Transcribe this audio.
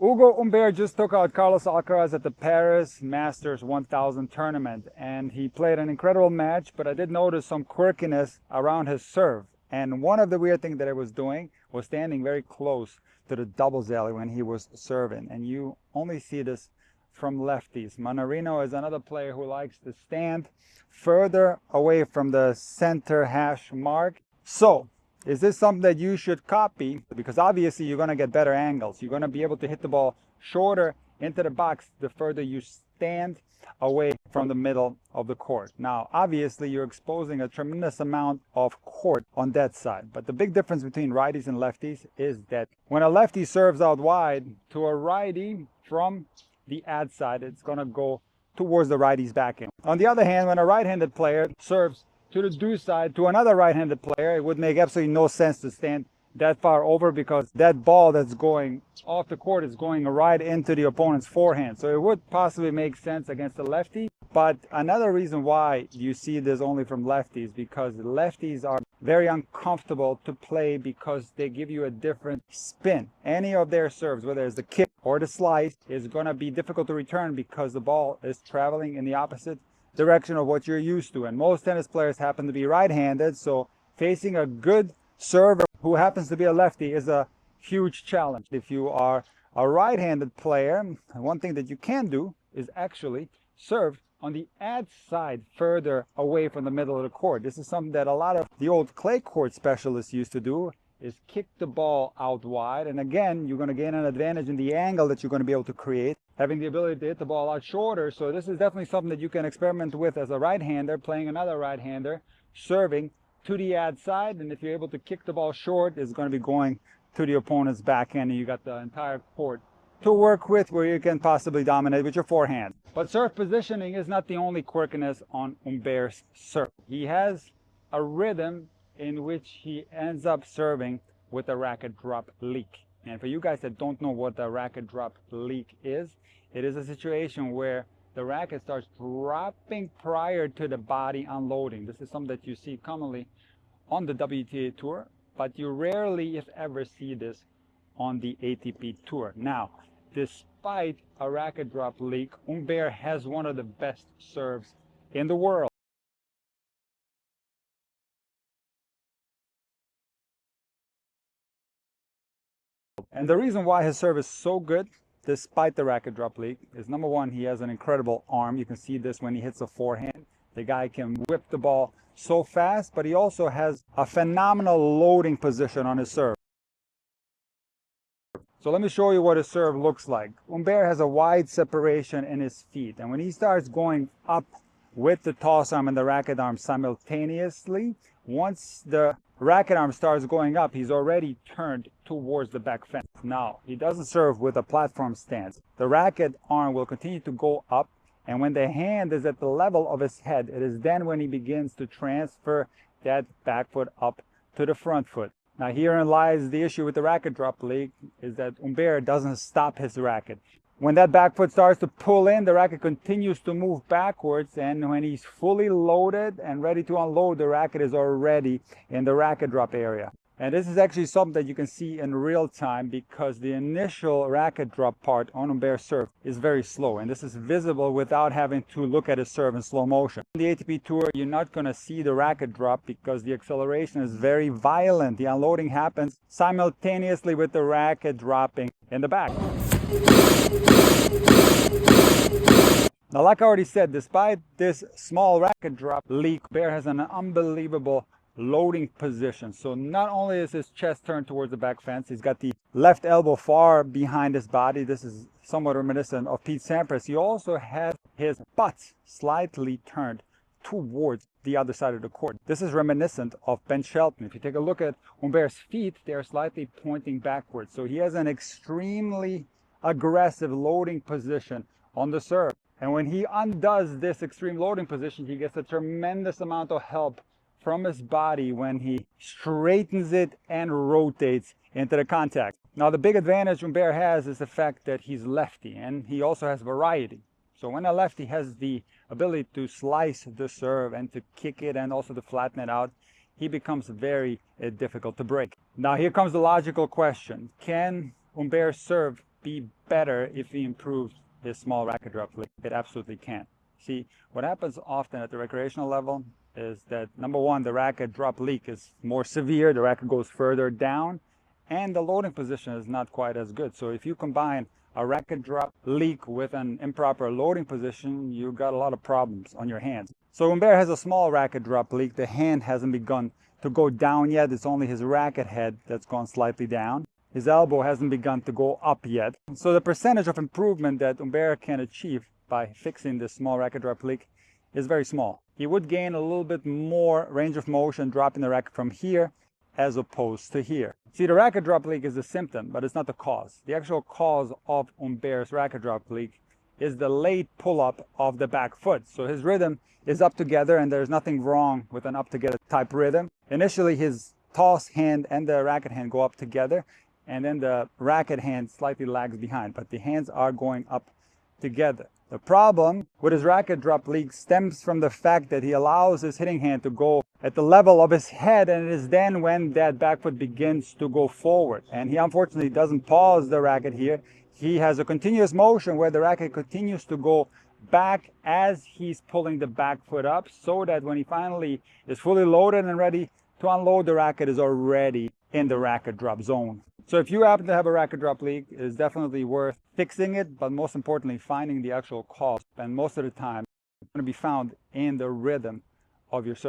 Ugo Humbert just took out Carlos Alcaraz at the Paris Masters 1000 tournament, and he played an incredible match, but I did notice some quirkiness around his serve. And one of the weird things that he was doing was standing very close to the doubles alley when he was serving, and you only see this from lefties. Manarino is another player who likes to stand further away from the center hash mark. So, is this something that you should copy? Because obviously you're going to get better angles. You're going to be able to hit the ball shorter into the box the further you stand away from the middle of the court. Now, obviously you're exposing a tremendous amount of court on that side. But the big difference between righties and lefties is that when a lefty serves out wide to a righty from the ad side, it's going to go towards the righty's backhand. On the other hand, when a right-handed player serves to the do side to another right-handed player, it would make absolutely no sense to stand that far over, because that ball that's going off the court is going right into the opponent's forehand. So it would possibly make sense against a lefty. But another reason why you see this only from lefties, because lefties are very uncomfortable to play because they give you a different spin. Any of their serves, whether it's the kick or the slice, is going to be difficult to return because the ball is traveling in the opposite direction of what you're used to. And most tennis players happen to be right-handed, so facing a good server who happens to be a lefty is a huge challenge. If you are a right-handed player, one thing that you can do is actually serve on the ad side further away from the middle of the court. This is something that a lot of the old clay court specialists used to do, is kick the ball out wide. And again, you're going to gain an advantage in the angle that you're going to be able to create, having the ability to hit the ball out shorter. So this is definitely something that you can experiment with as a right-hander, playing another right-hander, serving to the ad side. And if you're able to kick the ball short, it's going to be going to the opponent's backhand, and you got the entire court to work with where you can possibly dominate with your forehand. But serve positioning is not the only quirkiness on Humbert's serve. He has a rhythm in which he ends up serving with a racket drop leak. And for you guys that don't know what a racket drop leak is, it is a situation where the racket starts dropping prior to the body unloading. This is something that you see commonly on the WTA Tour, but you rarely, if ever, see this on the ATP Tour. Now, despite a racket drop leak, Humbert has one of the best serves in the world. And the reason why his serve is so good, despite the racket drop leak, is number one, he has an incredible arm. You can see this when he hits a forehand. The guy can whip the ball so fast, but he also has a phenomenal loading position on his serve. So let me show you what his serve looks like. Humbert has a wide separation in his feet, and when he starts going up with the toss arm and the racket arm simultaneously, once the racket arm starts going up, he's already turned towards the back fence. Now, he doesn't serve with a platform stance. The racket arm will continue to go up, and when the hand is at the level of his head, it is then when he begins to transfer that back foot up to the front foot. Now, herein lies the issue with the racket drop leak, is that Humbert doesn't stop his racket. When that back foot starts to pull in, the racket continues to move backwards, and when he's fully loaded and ready to unload, the racket is already in the racket drop area. And this is actually something that you can see in real time, because the initial racket drop part on Humbert's serve is very slow, and this is visible without having to look at his serve in slow motion. On the ATP Tour, you're not going to see the racket drop because the acceleration is very violent. The unloading happens simultaneously with the racket dropping in the back. Now, like I already said, despite this small racket drop leak, Humbert has an unbelievable loading position. So not only is his chest turned towards the back fence, he's got the left elbow far behind his body. This is somewhat reminiscent of Pete Sampras. He also has his butt slightly turned towards the other side of the court. This is reminiscent of Ben Shelton. If you take a look at Humbert's feet, they're slightly pointing backwards. So he has an extremely aggressive loading position on the serve. And when he undoes this extreme loading position, he gets a tremendous amount of help from his body when he straightens it and rotates into the contact. Now, the big advantage Humbert has is the fact that he's lefty, and he also has variety. So when a lefty has the ability to slice the serve and to kick it and also to flatten it out, he becomes very difficult to break. Now, here comes the logical question. Can Humbert serve be better if he improved his small racket drop leak? It absolutely can. See, what happens often at the recreational level is that, number one, the racket drop leak is more severe, the racket goes further down, and the loading position is not quite as good. So if you combine a racket drop leak with an improper loading position, you got a lot of problems on your hands. So Humbert has a small racket drop leak. The hand hasn't begun to go down yet. It's only his racket head that's gone slightly down. His elbow hasn't begun to go up yet. So the percentage of improvement that Humbert can achieve by fixing this small racket drop leak is very small. He would gain a little bit more range of motion dropping the racket from here as opposed to here. See, the racket drop leak is a symptom, but it's not the cause. The actual cause of Humbert's racket drop leak is the late pull-up of the back foot. So his rhythm is up together, and there's nothing wrong with an up-together type rhythm. Initially, his toss hand and the racket hand go up together, and then the racket hand slightly lags behind, but the hands are going up together. The problem with his racket drop leak stems from the fact that he allows his hitting hand to go at the level of his head, and it is then when that back foot begins to go forward. And he unfortunately doesn't pause the racket here. He has a continuous motion where the racket continues to go back as he's pulling the back foot up, so that when he finally is fully loaded and ready to unload, the racket is already in the racket drop zone. So if you happen to have a racket drop leak, it is definitely worth fixing it, but most importantly, finding the actual cause. And most of the time, it's going to be found in the rhythm of your serve.